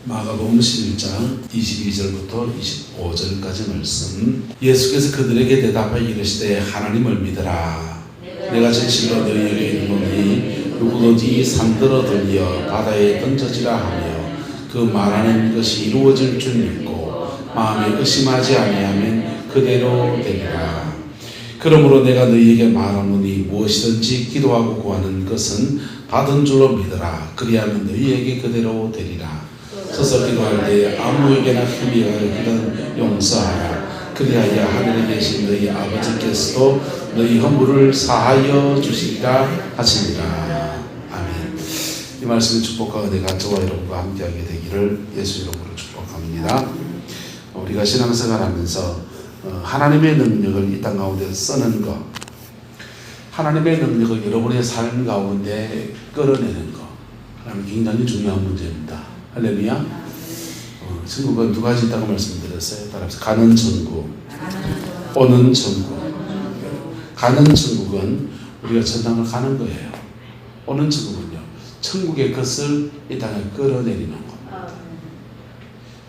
마가복음 11장 22절부터 25절까지 말씀. 예수께서 그들에게 대답하여 이르시되 하나님을 믿으라. 내가 진실로 너희에게 이르노니 누구든지 산들어 들려 바다에 던져지라 하며 그 말하는 것이 이루어질 줄 믿고 마음에 의심하지 아니하면 그대로 되리라. 그러므로 내가 너희에게 말하노니 무엇이든지 기도하고 구하는 것은 받은 줄로 믿으라. 그리하면 너희에게 그대로 되리라. 서서 기도할 때 아무에게나 힘이 가르치든 용서하라. 그리하여 하늘에 계신 너희 아버지께서도 너희 허물을 사하여 주시리라 하시니라. 아멘. 이 말씀의 축복과 은혜가 저와 여러분과 함께하게 되기를 예수 이름으로 축복합니다. 우리가 신앙생활하면서 하나님의 능력을 이 땅 가운데 쓰는 것, 하나님의 능력을 여러분의 삶 가운데 끌어내는 것, 하나님 굉장히 중요한 문제입니다. 할렐루야. 천국은 두 가지 있다고 말씀드렸어요. 따라서 가는 천국, 오는 천국. 가는 천국은 우리가 천당을 가는 거예요. 오는 천국은요, 천국의 것을 이 땅에 끌어내리는 겁니다.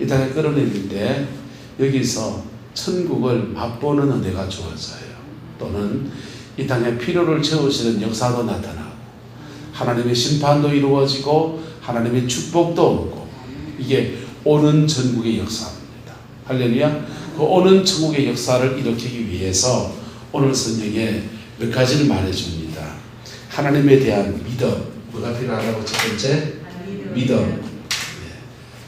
이 땅에 끌어내릴 때 여기서 천국을 맛보는 은혜가 주어져요. 또는 이 땅에 필요를 채우시는 역사도 나타나고 하나님의 심판도 이루어지고 하나님의 축복도 오고, 이게 오는 천국의 역사입니다. 할렐루야. 그 오는 천국의 역사를 일으키기 위해서 오늘 성경에 몇 가지를 말해줍니다. 하나님에 대한 믿음. 뭐가 필요하다고? 첫 번째, 믿음.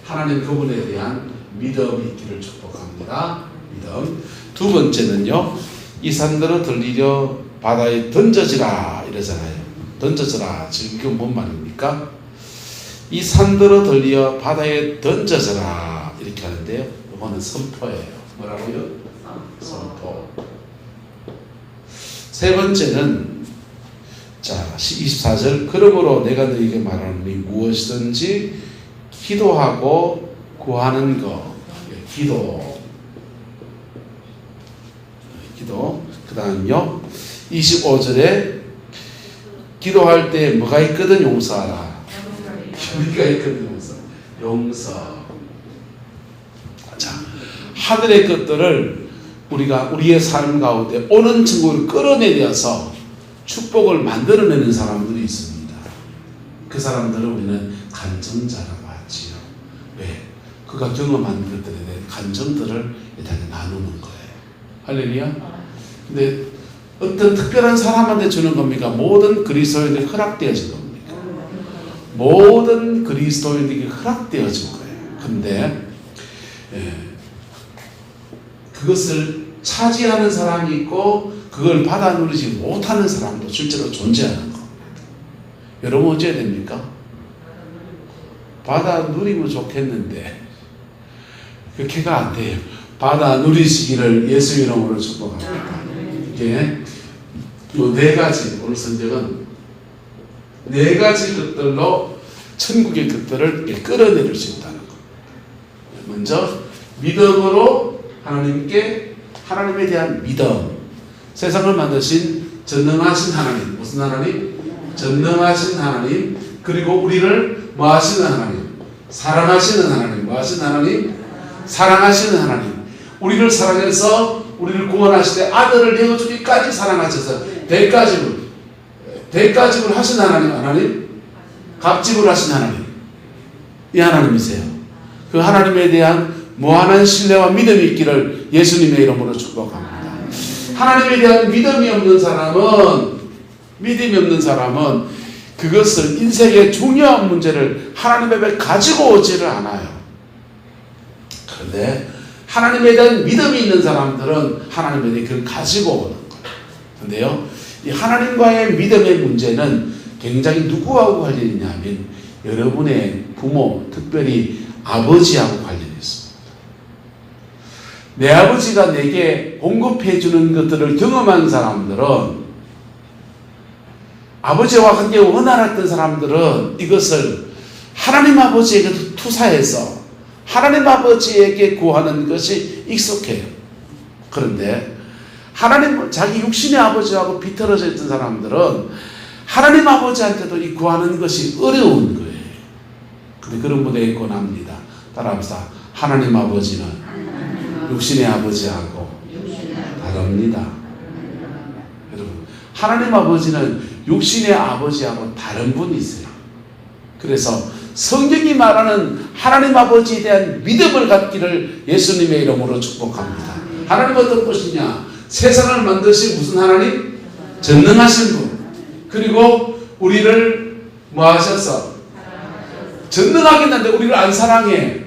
하나님 그분에 대한 믿음이 있기를 축복합니다. 믿음. 두 번째는요, 이 산들어 들리려 바다에 던져지라 이러잖아요. 던져져라. 지금 이게 뭔 말입니까? 이 산들어 들리어 바다에 던져져라 이렇게 하는데요, 이거는 선포예요. 뭐라고요? 선포. 세 번째는, 자 24절, 그러므로 내가 너희에게 말하노니 무엇이든지 기도하고 구하는 것. 기도. 그 다음요 25절에 기도할 때 뭐가 있거든? 용서하라. 우리가 있거든? 용서. 자, 하늘의 것들을 우리가 우리의 삶 가운데 오는 천국을 끌어내려서 축복을 만들어내는 사람들이 있습니다. 그 사람들을 우리는 간증자라고 하지요. 왜? 그가 경험한 것들에 대한 간증들을 이 땅에 나누는 거예요. 할렐루야. 근데 어떤 특별한 사람한테 주는 겁니까? 모든 그리스도인들이 허락되어진 겁니까? 모든 그리스도인들에게 허락되어진 거예요. 근데 그것을 차지하는 사람이 있고 그걸 받아 누리지 못하는 사람도 실제로 존재하는 겁니다. 여러분 어찌해야 됩니까? 받아 누리면 좋겠는데 그렇게가 안 돼요. 받아 누리시기를 예수 이름으로 축복합니다. 이게 요 네 가지, 오늘 성경은 네 가지 것들로 천국의 것들을 끌어내릴 수 있다는 겁니다. 먼저 믿음으로 하나님에 대한 믿음. 세상을 만드신 전능하신 하나님. 무슨 하나님? 전능하신 하나님. 그리고 우리를 뭐 하시는 하나님? 사랑하시는 하나님. 뭐 하시는 하나님? 사랑하시는 하나님. 우리를 사랑해서 우리를 구원하실 때 아들을 내어주기까지 사랑하셔서 대가집을 하신 하나님, 갑집을 하신 하나님, 이 하나님이세요. 그 하나님에 대한 무한한 신뢰와 믿음이 있기를 예수님의 이름으로 축복합니다. 하나님에 대한 믿음이 없는 사람은 그것을 인생의 중요한 문제를 하나님 앞에 가지고 오지를 않아요. 그런데 하나님에 대한 믿음이 있는 사람들은 하나님에 대해 그걸 가지고 오는 거예요. 그런데요, 이 하나님과의 믿음의 문제는 굉장히 누구하고 관련이 있냐면 여러분의 부모, 특별히 아버지하고 관련이 있습니다. 내 아버지가 내게 공급해 주는 것들을 경험한 사람들은, 아버지와 관계 원활했던 사람들은 이것을 하나님 아버지에게 투사해서 하나님 아버지에게 구하는 것이 익숙해요. 그런데 자기 육신의 아버지하고 비틀어져 있던 사람들은 하나님 아버지한테도 이 구하는 것이 어려운 거예요. 근데 그런 분에게 권합니다. 따라합시다. 하나님 아버지는 육신의 아버지하고 다릅니다. 여러분, 하나님 아버지는 육신의 아버지하고 다른 분이세요. 그래서 성경이 말하는 하나님 아버지에 대한 믿음을 갖기를 예수님의 이름으로 축복합니다. 하나님 어떤 분이냐? 세상을 만드신 무슨 하나님? 전능하신 분. 그리고 우리를 뭐 하셔서? 전능하긴 한데 우리를 안 사랑해.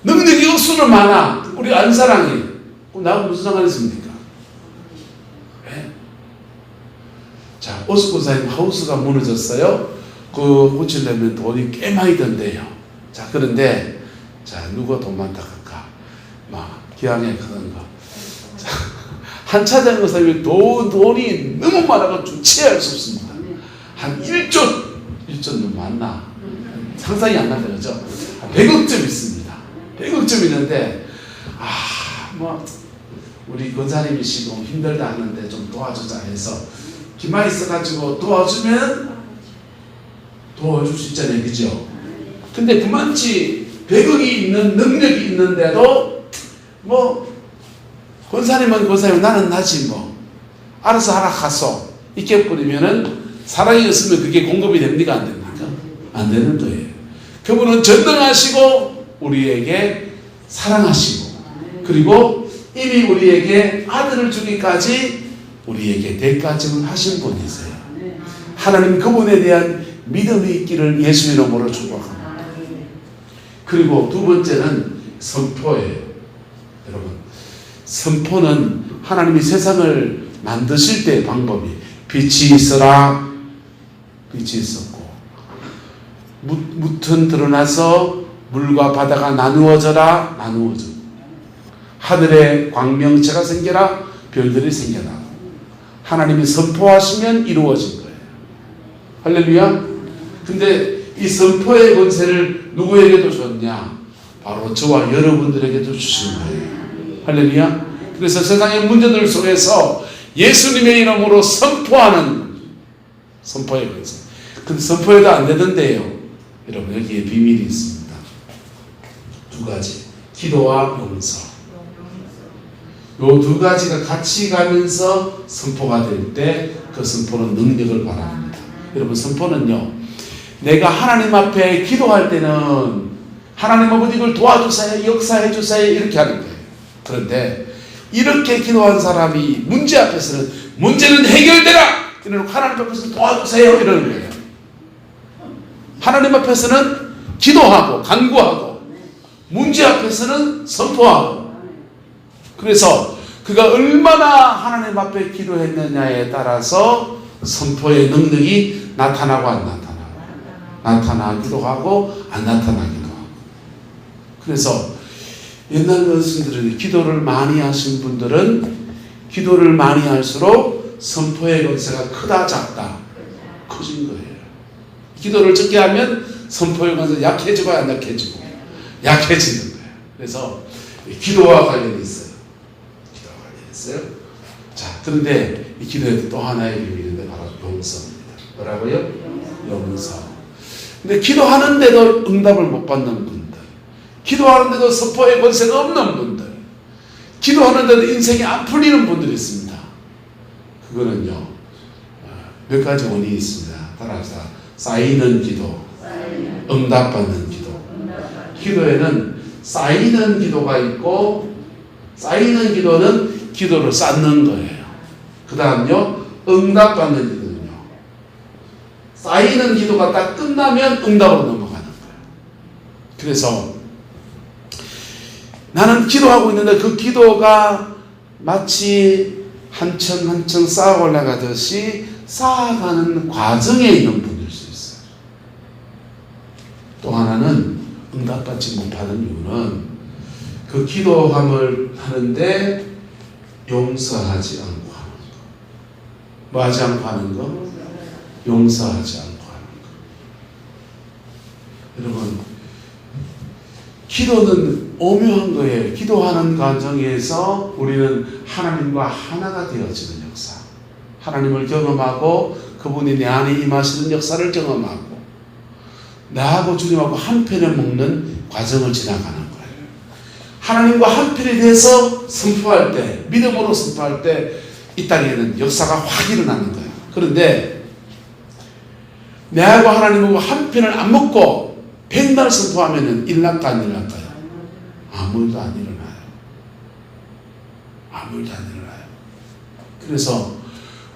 능력이 억수로 많아. 우리 안 사랑해. 그럼 나하고 무슨 상관이 있습니까? 네? 자, 오스고사님 하우스가 무너졌어요. 그 고치려면 돈이 꽤 많이 든대요. 자, 그런데 자, 누가 돈 많다 할까? 막 기왕에 그런 거. 자, 한 차장 의사님이 돈이 너무 많아가지고 주체할 수 없습니다. 한 1조는 맞나? 상상이 안 난다, 그죠? 100억쯤 있습니다. 100억쯤 있는데, 우리 권사님이시고 힘들다 하는데 좀 도와주자 해서, 기만 있어가지고 도와주면 도와줄 수 있잖아요, 그죠? 근데 그만치 100억이 있는 능력이 있는데도, 권사님은 권사님, 나는 나지 알아서 하라 가서 이렇게 뿌리면은 사랑이 없으면 그게 공급이 됩니까? 안 됩니까? 안 되는 거예요. 그분은 전능하시고 우리에게 사랑하시고 그리고 이미 우리에게 아들을 주기까지 우리에게 대가 지불하신 분이세요. 하나님 그분에 대한 믿음이 있기를 예수 이름으로 축복합니다. 그리고 두 번째는 선포예요. 여러분, 선포는 하나님이 세상을 만드실 때의 방법이 빛이 있어라, 빛이 있었고 무튼 드러나서 물과 바다가 나누어져라, 나누어져. 하늘에 광명체가 생겨라, 별들이 생겨나. 하나님이 선포하시면 이루어진 거예요. 할렐루야. 근데 이 선포의 권세를 누구에게도 줬냐? 바로 저와 여러분들에게도 주신 거예요. 할렐루야. 그래서 세상의 문제들 속에서 예수님의 이름으로 선포하는 선포의 권세. 근데 선포해도 안 되던데요. 여러분, 여기에 비밀이 있습니다. 두 가지. 기도와 용서. 요 두 가지가 같이 가면서 선포가 될 때 그 선포는 능력을 발휘합니다. 여러분, 선포는요, 내가 하나님 앞에 기도할 때는 하나님 아버지 이걸 도와주세요, 역사해 주세요 이렇게 하는 거예요. 그런데 이렇게 기도한 사람이 문제 앞에서는 문제는 해결되라 이러고 하나님 앞에서는 도와주세요 이러는 거예요. 하나님 앞에서는 기도하고 간구하고 문제 앞에서는 선포하고. 그래서 그가 얼마나 하나님 앞에 기도했느냐에 따라서 선포의 능력이 나타나고 안 나타나고, 나타나기도 하고 안 나타나기도 하고. 그래서 옛날 어르신들은 기도를 많이 하신 분들은 기도를 많이 할수록 선포의 권세가 크다 작다 커진 거예요. 기도를 적게 하면 선포의 권세가 약해지고 안 약해지고 약해지는 거예요. 그래서 기도와 관련이 있어요. 기도와 관련이 있어요. 자, 그런데 이 기도에도 또 하나의 비밀이 있는데 바로 용서입니다. 뭐라고요? 용서. 근데 기도하는데도 응답을 못 받는 분들, 기도하는데도 선포의 권세가 없는 분들, 기도하는데도 인생이 안 풀리는 분들이 있습니다. 그거는요, 몇 가지 원인이 있습니다. 따라서 쌓이는 기도, 응답받는 기도. 기도에는 쌓이는 기도가 있고, 쌓이는 기도는 기도를 쌓는 거예요. 그 다음요, 응답받는 기도는요, 쌓이는 기도가 딱 끝나면 응답으로 넘어가는 거예요. 그래서 나는 기도하고 있는데 그 기도가 마치 한 층 한 층 쌓아 올라가듯이 쌓아가는 과정에 있는 분일 수 있어요. 또 하나는 응답받지 못하는 이유는 그 기도함을 하는데 용서하지 않고 하는 거. 뭐 하지 않고 하는 거? 용서하지 않고 하는 거. 여러분, 기도는 오묘한 거예요. 기도하는 과정에서 우리는 하나님과 하나가 되어지는 역사. 하나님을 경험하고 그분이 내 안에 임하시는 역사를 경험하고 나하고 주님하고 한편에 먹는 과정을 지나가는 거예요. 하나님과 한편이 돼서 선포할 때, 믿음으로 선포할 때 이 땅에는 역사가 확 일어나는 거예요. 그런데 내하고 하나님하고 한편을 안 먹고 백날 선포하면은 일날까 안 일날까요? 아무 일도 안 일어나요. 아무 일도 안 일어나요. 그래서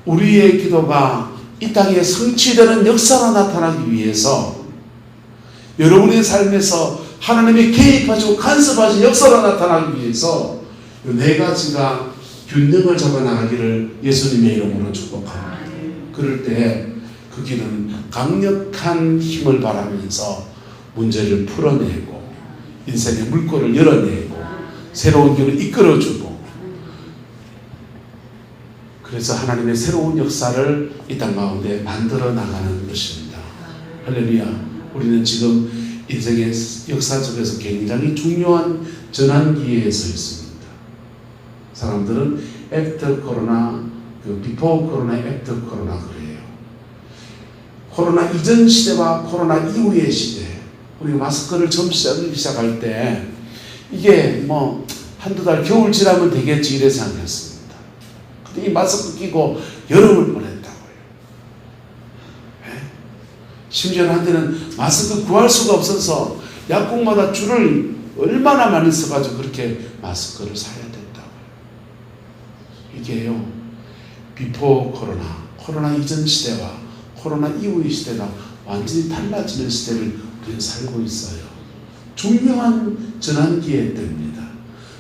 우리의 기도가 이 땅에 성취되는 역사가 나타나기 위해서 여러분의 삶에서 하나님이 개입하시고 간섭하신 역사가 나타나기 위해서 이 네 가지가 균형을 잡아나가기를 예수님의 이름으로 축복합니다. 그럴 때 그 길은 강력한 힘을 바라면서 문제를 풀어내고 인생의 물꼬를 열어내고 새로운 길을 이끌어주고, 그래서 하나님의 새로운 역사를 이 땅 가운데 만들어 나가는 것입니다. 할렐루야. 우리는 지금 인생의 역사 속에서 굉장히 중요한 전환기에 서 있습니다. 사람들은 애프터 코로나, 비포 코로나, 애프터 코로나 그래요. 코로나 이전 시대와 코로나 이후의 시대. 우리가 마스크를 처음 시작할 때 이게 뭐 한두 달 겨울 지나면 되겠지 이래 생각했습니다. 근데 이 마스크 끼고 여름을 보냈다고요. 네? 심지어 한때는 마스크 구할 수가 없어서 약국마다 줄을 얼마나 많이 써가지고 그렇게 마스크를 사야 됐다고요. 이게요, 비포 코로나 이전 시대와 코로나 이후의 시대가 완전히 달라지는 시대를 우리는 살고 있어요. 중요한 전환기에 때입니다.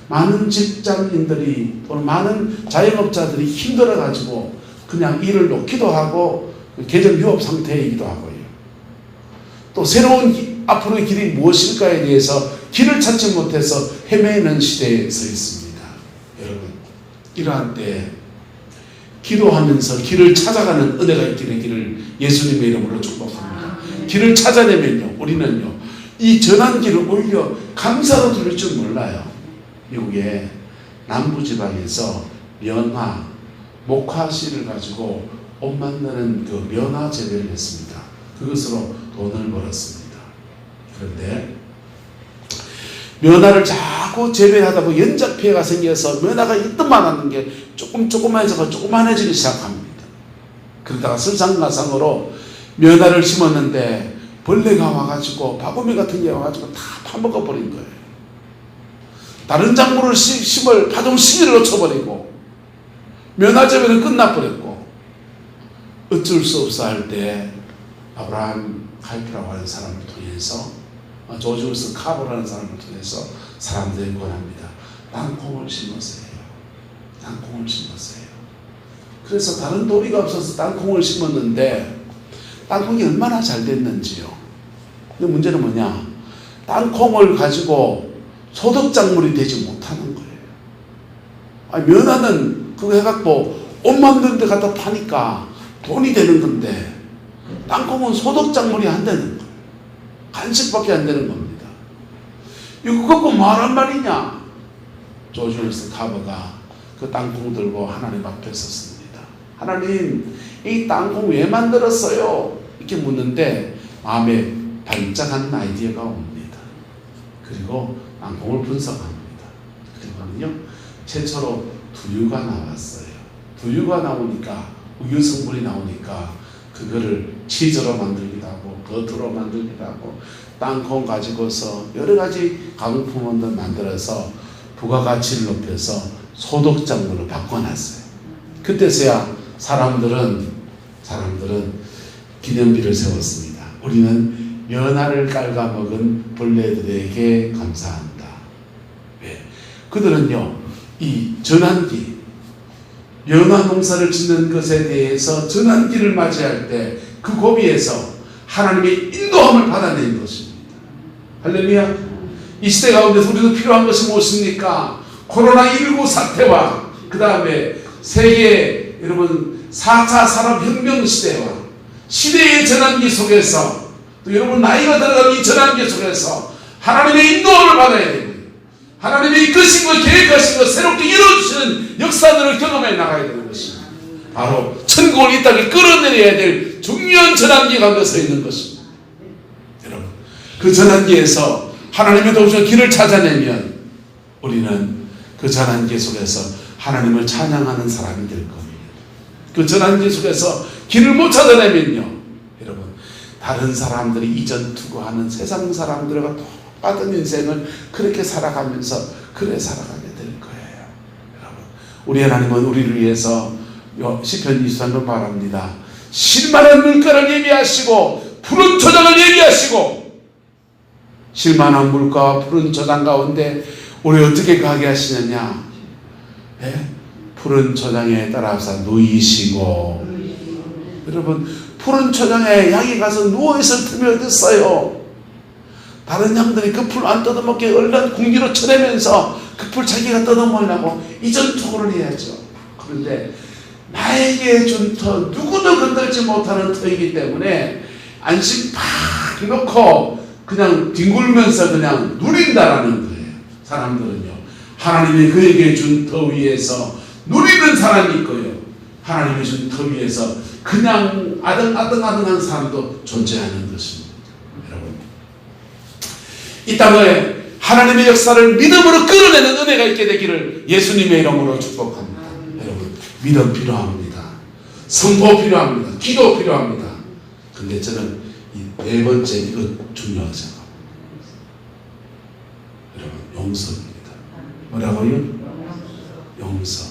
많은 직장인들이 또는 많은 자영업자들이 힘들어가지고 그냥 일을 놓기도 하고 계정 유업 상태이기도 하고요. 또 새로운 앞으로의 길이 무엇일까에 대해서 길을 찾지 못해서 헤매는 시대에 서 있습니다. 여러분, 이러한 때 기도하면서 길을 찾아가는 은혜가 있기를 길을 예수님의 이름으로 축복합니다. 길을 찾아내면요, 우리는요, 이 전환기를 오히려 감사로 들을 줄 몰라요. 미국의 남부지방에서 면화, 목화씨를 가지고 옷 만드는 그 면화 재배를 했습니다. 그것으로 돈을 벌었습니다. 그런데 면화를 자꾸 재배하다 보면 연작 피해가 생겨서 면화가 있던만 하는 게 조금만해져서 조그만해지기 시작합니다. 그러다가 설상가상으로 면화를 심었는데 벌레가 와가지고 바구미 같은 게 와가지고 다 파먹어버린 거예요. 다른 작물을 심을 파종 시기를 놓쳐버리고 면화 재배는 끝나버렸고, 어쩔 수 없어 할 때 아브라함 칼피라고 하는 사람을 통해서, 조지우스 카보라는 사람을 통해서 사람들이 권합니다. 땅콩을 심으세요. 땅콩을 심으세요. 그래서 다른 도리가 없어서 땅콩을 심었는데 땅콩이 얼마나 잘 됐는지요. 근데 문제는 뭐냐? 땅콩을 가지고 소득작물이 되지 못하는 거예요. 아니, 면화는 그거 해갖고 옷 만드는 데 갖다 파니까 돈이 되는 건데 땅콩은 소득작물이 안 되는 거예요. 간식밖에 안 되는 겁니다. 이거 갖고 뭐하란 말이냐? 조지우스 카버가 그 땅콩 들고 하나님 앞에 섰습니다. 하나님, 이 땅콩 왜 만들었어요? 이렇게 묻는데 마음에 반짝하는 아이디어가 옵니다. 그리고 땅콩을 분석합니다. 그리고는요, 최초로 두유가 나왔어요. 두유가 나오니까, 우유 성분이 나오니까 그거를 치즈로 만들기도 하고 버터로 만들기도 하고 땅콩 가지고서 여러 가지 가공품을 만들어서 부가가치를 높여서 소득작물로 바꿔놨어요. 그때서야 사람들은 기념비를 세웠습니다. 우리는 면화를 깔아먹은 벌레들에게 감사한다. 왜? 그들은요, 이 전환기, 면화 농사를 짓는 것에 대해서 전환기를 맞이할 때 그 고비에서 하나님의 인도함을 받아낸 것입니다. 할렐루야. 이 시대 가운데서 우리도 필요한 것이 무엇입니까? 코로나19 사태와 그 다음에 세계 여러분 4차 산업혁명 시대와 시대의 전환기 속에서, 또 여러분 나이가 들어가는 이 전환기 속에서 하나님의 인도함을 받아야 되고요, 하나님의 이끄신 것, 계획하신 것, 새롭게 이루어지는 역사들을 경험해 나가야 되는 것입니다. 바로 천국을 이 땅에 끌어내려야 될 중요한 전환기 가운데 서 있는 것입니다. 여러분, 그 전환기에서 하나님의 도우시는 길을 찾아내면 우리는 그 전환기 속에서 하나님을 찬양하는 사람이 될 겁니다. 그 전환기 속에서 길을 못 찾아내면요, 여러분, 다른 사람들이 이전 투구하는 세상 사람들과 똑같은 인생을 그렇게 살아가면서 그래 살아가게 될 거예요. 여러분, 우리 하나님은 우리를 위해서 시편 23편 말합니다. 실만한 물가를 예비하시고 푸른 초장을 예비하시고, 실만한 물가와 푸른 초장 가운데 우리 어떻게 가게 하시느냐? 푸른 초장에 따라서 누이시고, 여러분, 푸른 초장에 양이 가서 누워있을 틈이 어딨어요? 다른 양들이 그 풀 안 뜯어먹게 얼른 궁지로 쳐내면서 그 풀 자기가 뜯어먹으려고 이전 투구를 해야죠. 그런데 나에게 준 터, 누구도 건들지 못하는 터이기 때문에 안심 팍 놓고 그냥 뒹굴면서 그냥 누린다라는 거예요. 사람들은요, 하나님이 그에게 준 터 위에서 누리는 사람이 있고요, 하나님이 준 터 위에서 그냥 아등아등한 사람도 존재하는 것입니다. 여러분, 이 땅에 하나님의 역사를 믿음으로 끌어내는 은혜가 있게 되기를 예수님의 이름으로 축복합니다. 여러분, 믿음 필요합니다. 선포 필요합니다. 기도 필요합니다. 근데 저는 이 네 번째 이거 중요하게 생각합니다. 여러분, 용서입니다. 뭐라고요? 용서.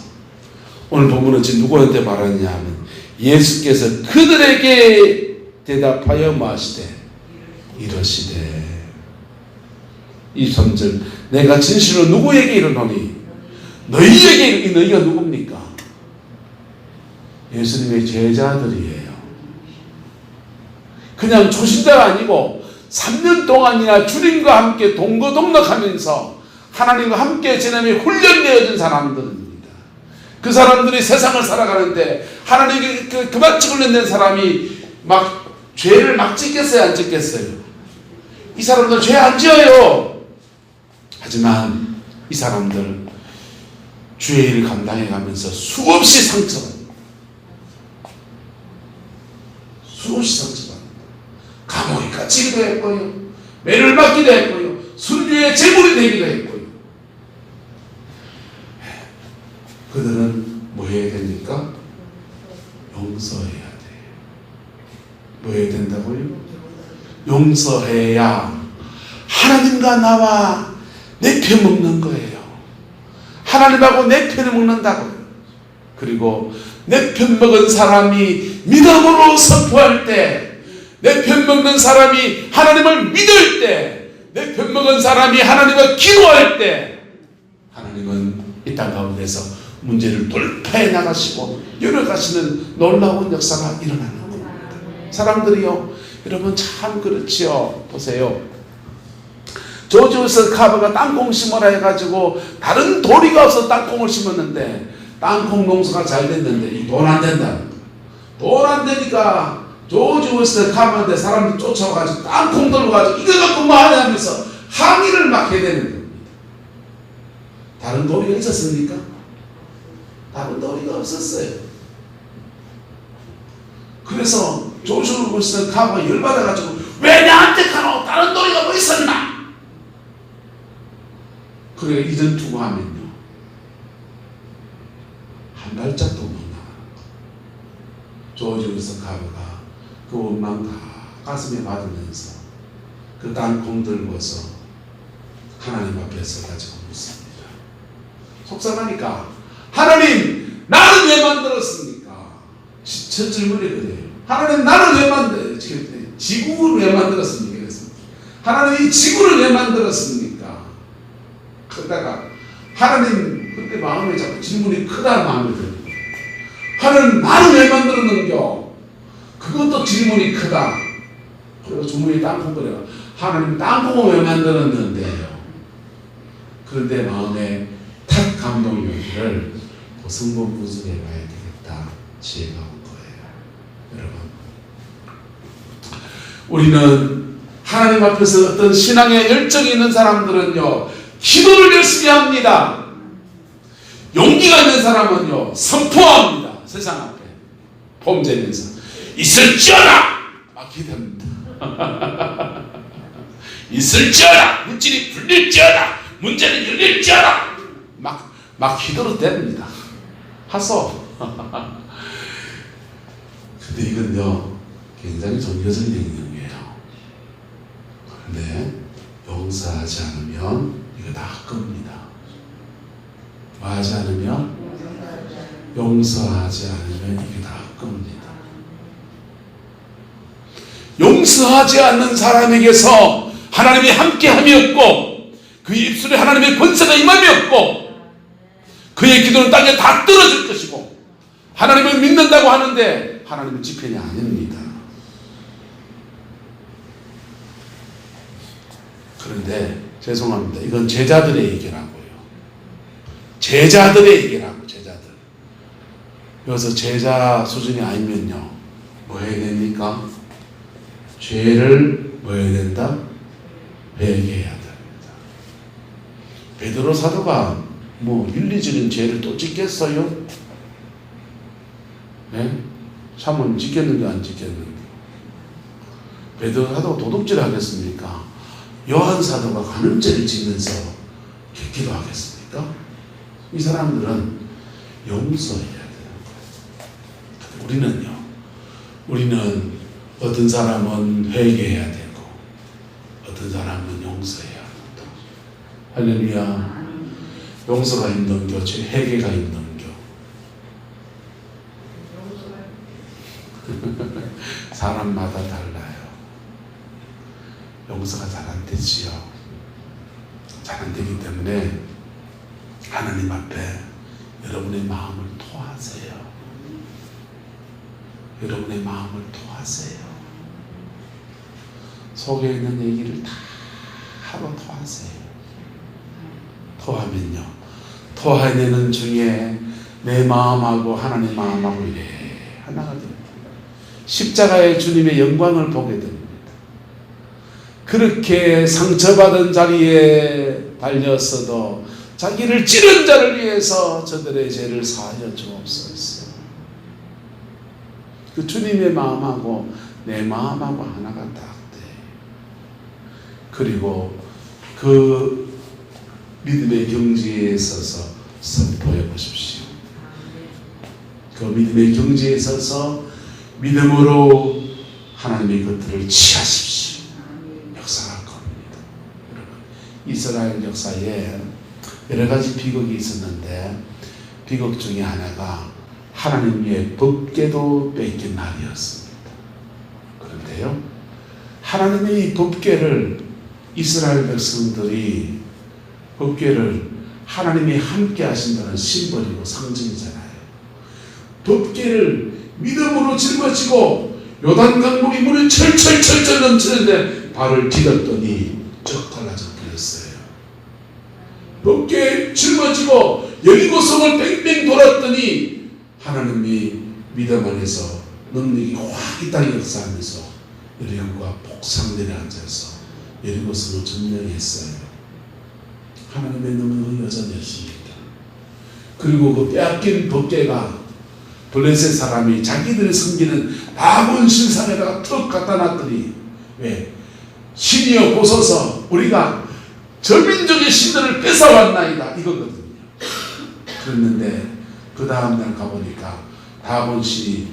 오늘 본문은 지금 누구한테 말하느냐 하면 예수께서 그들에게 대답하여 마시되 이러시되, 23절, 내가 진실로 누구에게 이르노니 너희에게. 너희가 누굽니까? 예수님의 제자들이에요. 그냥 초신자가 아니고 3년 동안이나 주님과 함께 동거동락하면서 하나님과 함께 지내며 훈련되어진 사람들입니다. 그 사람들이 세상을 살아가는데 하나님께 그만 훈련된 사람이 막 죄를 막 짓겠어요, 안 짓겠어요? 이 사람들 죄 안 지어요. 하지만 이 사람들 주의 일을 감당해가면서 수없이 상처받습니다. 수없이 상처받습니다. 감옥에 갇히기도 했고요, 매를 맞기도 했고요, 순교의 제물이 되기도 했고요. 그들은 뭐 해야 됩니까? 용서해야 돼요. 뭐 해야 된다고요? 용서해야 하나님과 나와 내 편 먹는 거예요. 하나님하고 내 편을 먹는다고요. 그리고 내 편 먹은 사람이 믿음으로 선포할 때, 내 편 먹는 사람이 하나님을 믿을 때, 내 편 먹은 사람이 하나님을 기도할 때, 하나님은 이 땅 가운데서 문제를 돌파해 나가시고 열어가시는 놀라운 역사가 일어나는 겁니다. 사람들이요, 여러분 참 그렇지요. 보세요. 조지 웨슬리 카버가 땅콩 심으라 해가지고 다른 도리가 없어 땅콩을 심었는데 땅콩 농사가 잘 됐는데 이 돈 안 된다. 돈 안 되니까 조지 웨슬리 카버한테 사람들이 쫓아와가지고 땅콩 들고 가지고 이거 갖고 뭐 하냐 하면서 항의를 막 해야 되는 겁니다. 다른 도리가 있었습니까? 다른 도리가 없었어요. 그래서 조지 웨슬리 카버가 열받아가지고 왜 나한테 가노? 다른 도리가 뭐 있었나? 그래 이전 투구하면요 한 발짝도 못 나가는 거예요. 조지 웨슬리 카버가 그 원망 다 가슴에 받으면서 그 땅콩 들고서 하나님 앞에 서가지고 묻습니다. 속상하니까 하나님 나를 왜 만들었습니까? 저 질문이 그래요. 하나님 나를 왜 만들었습니까? 지구를 왜 만들었습니까? 그래서 하나님 이 지구를 왜 만들었습니까? 그러다가 하나님 그때 마음에 자꾸 질문이 크다는 마음이 들어요. 하나님 나를 왜 만들었는겨? 그것도 질문이 크다. 그리고 주문이 땅콩거려요. 하나님 땅콩을 왜 만들었는데요? 그런데 마음에 탁 감동이 오기를 고성본 분석해 봐야 되겠다. 지혜가 온 거예요. 여러분, 우리는 하나님 앞에서 어떤 신앙의 열정이 있는 사람들은요 기도를 열심히 합니다. 용기가 있는 사람은요 선포합니다. 세상 앞에 범죄면서 있을지어다 막 기도합니다. 있을지어다, 물질이 풀릴지어다, 문제는 열릴지어다, 막 휘두르댑니다. 하소. 근데 이건요, 굉장히 종교적인 행동이에요. 그런데 용서하지 않으면 이거 다 겁니다. 뭐 하지 않으면? 용서하지 않으면 이게 다 겁니다. 용서하지 않는 사람에게서 하나님이 함께함이 없고, 그의 입술에 하나님의 권세가 임함이 없고, 그의 기도는 땅에 다 떨어질 것이고, 하나님을 믿는다고 하는데 하나님은 지편이 아닙니다. 그런데 죄송합니다. 이건 제자들의 얘기라고요. 제자들의 얘기라고, 제자들. 여기서 제자 수준이 아니면요, 뭐 해야 됩니까? 죄를 뭐 해야 된다? 회개해야 됩니다. 베드로 사도가 뭐 윤리적인 죄를 또 짓겠어요? 네? 참은 짓겠는데 안 짓겠는데? 베드로 사도가 도둑질 하겠습니까? 요한 사도가 간음죄를 지면서 기도하겠습니까? 이 사람들은 용서해야 되는 거예요. 우리는 어떤 사람은 회개해야 되고 어떤 사람은 용서해야 합니다. 할렐루야. 용서가 힘든 교, 회개가 힘든 교. 사람마다 달라요. 용서가 잘 안 되지요. 잘 안 되기 때문에 하나님 앞에 여러분의 마음을 토하세요. 여러분의 마음을 토하세요. 속에 있는 얘기를 다 하러 토하세요. 토하면요, 토해내는 중에 내 마음하고 하나님 마음하고 이래 하나가 됩니다. 십자가의 주님의 영광을 보게 됩니다. 그렇게 상처받은 자리에 달렸어도 자기를 찌른 자를 위해서 저들의 죄를 사하여 주옵소서. 그 주님의 마음하고 내 마음하고 하나가 딱 돼. 그리고 그 믿음의 경지에 서서 선포해 보십시오. 그 믿음의 경지에 서서 믿음으로 하나님의 것들을 취하십시오. 역사할 겁니다. 여러분, 이스라엘 역사에 여러 가지 비극이 있었는데 비극 중에 하나가 하나님의 법궤도 뺏긴 날이었습니다. 그런데요, 하나님의 이 법궤를 이스라엘 백성들이 법궤를 하나님이 함께 하신다는 심벌이고 상징이잖아요. 법궤를 믿음으로 짊어지고 요단강 물이 철철철철 넘치는데 발을 디뎠더니 쩍 갈라져 버렸어요. 법궤에 짊어지고 여리고성을 뺑뺑 돌았더니 하나님이 믿음 안에서 능력이 확 이 땅에 역사하면서 여리고가 폭삭 내려앉아서 여리고성을 점령했어요. 하나님의 능력은 여전하십니다. 그리고 그 빼앗긴 법궤가 블레셋 사람이 자기들이 섬기는 다곤 신상에다가 턱 갖다 놨더니, 왜? 신이여 보소서, 우리가 저민족의 신들을 뺏어왔나이다, 이거거든요. 그랬는데 그 다음날 가보니까 다곤 신이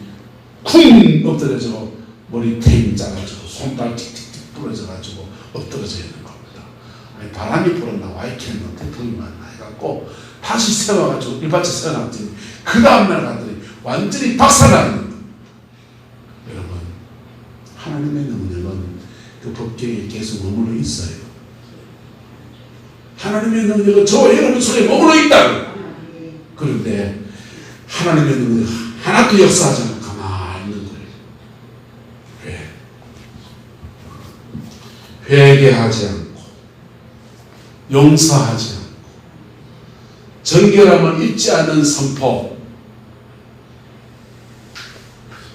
쿵 엎드려지고 머리 탱 짜가지고 손발 틱틱틱 부러져가지고 엎드러져 있는 겁니다. 아니, 바람이 불었나 와이키는 태풍이 왔나 해갖고 다시 세워가지고 일받쳐 세워놨더니 그 다음날 갔더니 완전히 박살나는 겁니다. 여러분, 하나님의 능력은 그 법궤에 계속 머물러 있어요. 하나님의 능력은 저와 여러분 속에 머물러 있다고. 그런데 하나님의 능력이 하나도 역사하지 않고 가만히 있는 거예요. 왜? 회개하지 않고 용서하지 않고 정결함을 잊지 않는 선포.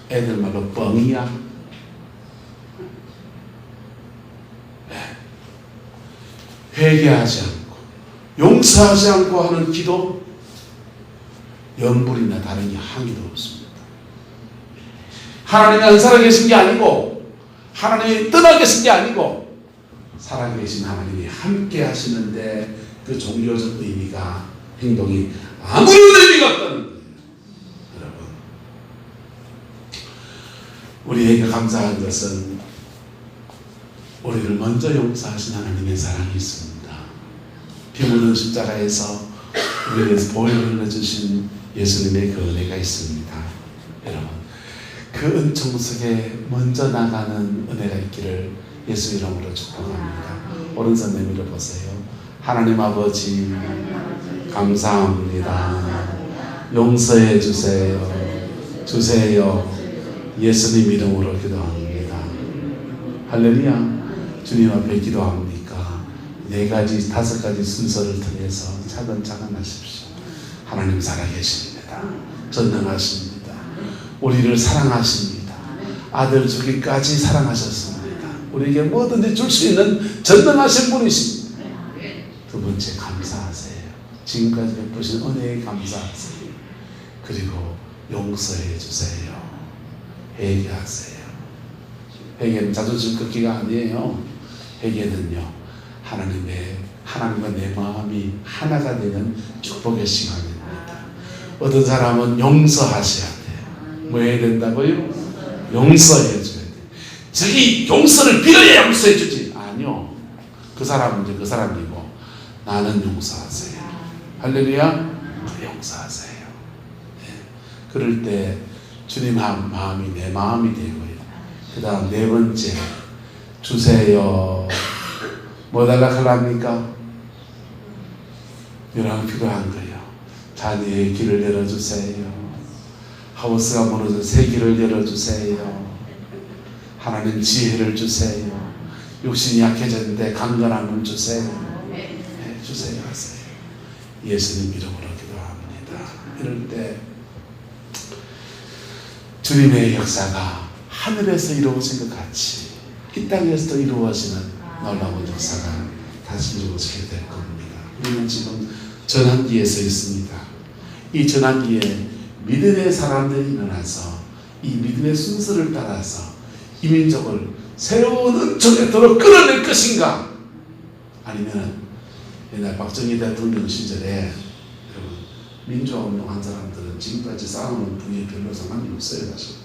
애들 말로 뻥이야. 회개하지 않고 용서하지 않고 하는 기도, 연불이나 다른 게 항의도 없습니다. 하나님이 안 살아계신 게 아니고 하나님이 떠나 계신 게 아니고 살아계신 하나님이 함께 하시는데 그 종교적 의미가, 행동이 아무런 의미가 없다는 거예요. 여러분, 우리에게 감사한 것은 우리를 먼저 용서하신 하나님의 사랑이 있습니다. 피 묻은 십자가에서 우리를 위해서 보혈을 흘려주신 예수님의 그 은혜가 있습니다. 여러분, 그 은총 속에 먼저 나가는 은혜가 있기를 예수 이름으로 축복합니다. 오른손 내밀어 보세요. 하나님 아버지, 감사합니다. 용서해 주세요. 주세요. 예수님 이름으로 기도합니다. 할렐루야. 주님 앞에 기도합니까? 4가지, 5가지 순서를 통해서 차근차근 하십시오. 하나님 살아계십니다. 전능하십니다. 우리를 사랑하십니다. 아들 주기까지 사랑하셨습니다. 우리에게 뭐든지 줄 수 있는 전능하신 분이십니다. 두 번째, 감사하세요. 지금까지 베푸신 은혜에 감사하세요. 그리고 용서해 주세요. 회개하세요. 회개는 자존심 꺾기가 아니에요. 회개는요, 하나님과 내 마음이 하나가 되는 축복의 시간입니다. 어떤 사람은 용서하셔야 돼요. 뭐 해야 된다고요? 용서해 줘야 돼요. 저기 용서를 빌어야 용서해 주지. 아니요. 그 사람은 이제 그 사람이고, 나는 용서하세요. 할렐루야. 용서하세요. 네. 그럴 때 주님 마음이 내 마음이 되고요. 그 다음 4번째, 주세요. 뭐 달라합니까? 여러분 필요한 거예요. 자녀의 길을 열어주세요. 하우스가 무너져 새 길을 열어주세요. 하나님 지혜를 주세요. 육신이 약해졌는데 강건함을 주세요. 네, 주세요 하세요. 예수님 이름으로 기도합니다. 이럴 때 주님의 역사가 하늘에서 이루어진 것 같이 이 땅에서도 이루어지는 놀라운 역사가 다시 이루어지게 될 겁니다. 우리는 지금 전환기에 서 있습니다. 이 전환기에 믿음의 사람들이 일어나서 이 믿음의 순서를 따라서 이 민족을 새로운 은총의 도로 끌어낼 것인가? 아니면 옛날 박정희 대통령 시절에 여러분, 민주화운동한 사람들은 지금까지 싸우는 분이 별로 상관이 없어요. 사실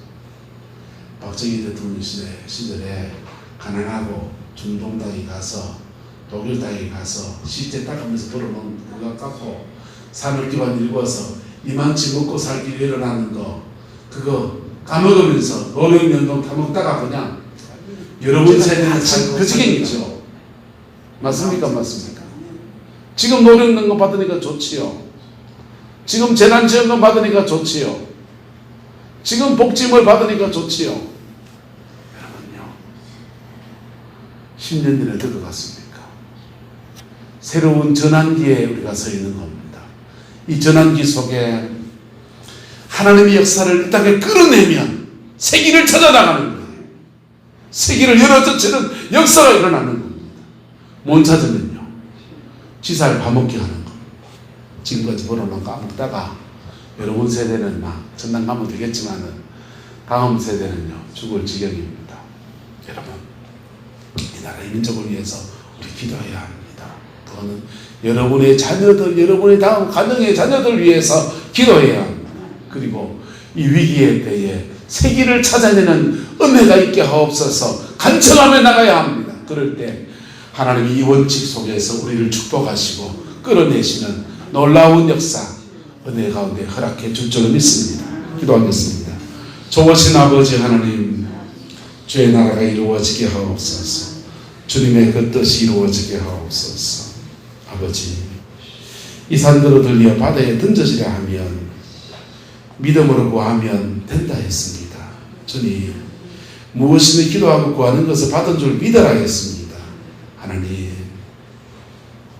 박정희 대통령 시절에 가난하고 중동 땅에 가서 독일 땅에 가서 시체 닦으면서 벌어놓은 그거 깎고 산을 기반 일궈서 이만치 먹고 살기 위해 일어나는 거 그거 까먹으면서 노령연동 타먹다가 그냥 여러분 세대는 그 지경이죠. 맞습니까? 맞습니까? 지금 노령연금 받으니까 좋지요. 지금 재난지원금 받으니까 좋지요. 지금 복지물 받으니까 좋지요. 여러분요, 10년 전에 어떨 것 같습니까? 새로운 전환기에 우리가 서 있는 겁니다. 이 전환기 속에 하나님의 역사를 이 땅에 끌어내면 세기를 찾아나가는 거예요. 세기를 열어젖히는 역사가 일어나는 겁니다. 못 찾으면요, 지살 파먹기 하는 겁니다. 지금까지 벌어놓은 거 까먹다가 여러분 세대는 막 전당 가면 되겠지만은 다음 세대는요 죽을 지경입니다. 여러분, 이 나라의 민족을 위해서 우리 기도해야 합니다. 그거는 여러분의 자녀들, 여러분의 다음 가정의 자녀들 위해서 기도해야 합니다. 그리고 이 위기의 때에 세기를 찾아내는 은혜가 있게 하옵소서 간청하며 나가야 합니다. 그럴 때 하나님이 이 원칙 속에서 우리를 축복하시고 끌어내시는 놀라운 역사, 은혜 가운데 허락해 줄 줄을 믿습니다. 기도하겠습니다. 좋으신 아버지 하나님, 주의 나라가 이루어지게 하옵소서. 주님의 그 뜻이 이루어지게 하옵소서. 아버지, 이 산들을 들려 바다에 던져지려 하면 믿음으로 구하면 된다 했습니다. 주님, 무엇이든 기도하고 구하는 것을 받은 줄 믿어라 했습니다. 하나님,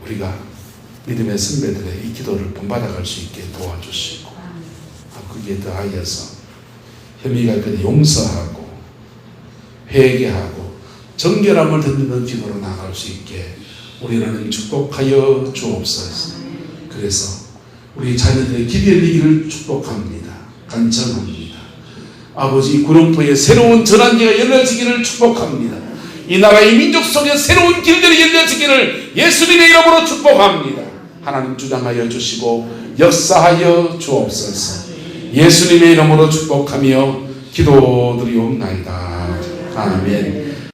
우리가 믿음의 선배들의 이 기도를 본받아갈 수 있게 도와주시고, 거기에 더하여서 혐의가 있거든 용서하고 회개하고 정결함을 던지는 기도로 나아갈 수 있게 우리는 축복하여 주옵소서. 그래서 우리 자녀들의 길이 열리기를 축복합니다. 간청합니다. 아버지, 구름포에 새로운 전환기가 열려지기를 축복합니다. 이 나라 이 민족 속에 새로운 길들이 열려지기를 예수님의 이름으로 축복합니다. 하나님 주장하여 주시고 역사하여 주옵소서. 예수님의 이름으로 축복하며 기도드리옵나이다. 아멘.